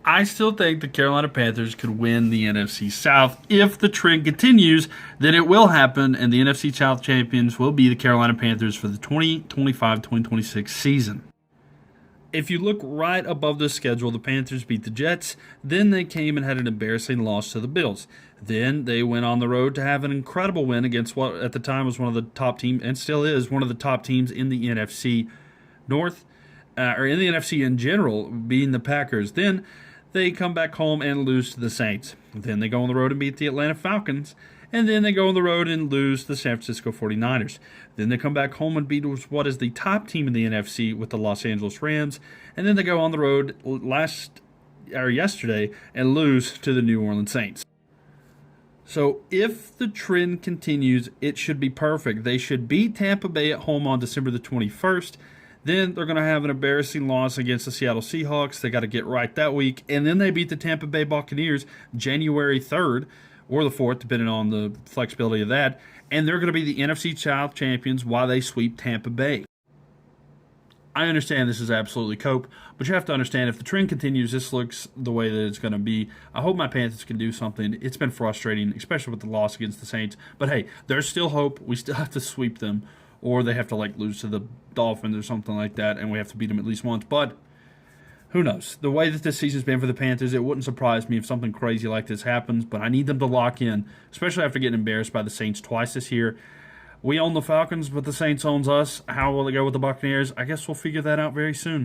I still think the Carolina Panthers could win the NFC South. If the trend continues, then it will happen, and the NFC South champions will be the Carolina Panthers for the 2025-2026 season. If you look right above the schedule, the Panthers beat the Jets. Then they came and had an embarrassing loss to the Bills. Then they went on the road to have an incredible win against what at the time was one of the top teams, and still is one of the top teams in the NFC North, or in the NFC in general, being the Packers. Then they come back home and lose to the Saints. Then they go on the road and beat the Atlanta Falcons. And then they go on the road and lose to the San Francisco 49ers. Then they come back home and beat what is the top team in the NFC with the Los Angeles Rams. And then they go on the road yesterday and lose to the New Orleans Saints. So if the trend continues, it should be perfect. They should beat Tampa Bay at home on December the 21st. Then they're going to have an embarrassing loss against the Seattle Seahawks. They got to get right that week. And then they beat the Tampa Bay Buccaneers January 3rd. Or the 4th, depending on the flexibility of that. And they're going to be the NFC South champions while they sweep Tampa Bay. I understand this is absolutely cope, but you have to understand if the trend continues, this looks the way that it's going to be. I hope my Panthers can do something. It's been frustrating, especially with the loss against the Saints. But hey, there's still hope. We still have to sweep them, or they have to lose to the Dolphins or something like that, and we have to beat them at least once. But who knows? The way that this season's been for the Panthers, it wouldn't surprise me if something crazy like this happens, but I need them to lock in, especially after getting embarrassed by the Saints twice this year. We own the Falcons, but the Saints owns us. How will it go with the Buccaneers? I guess we'll figure that out very soon.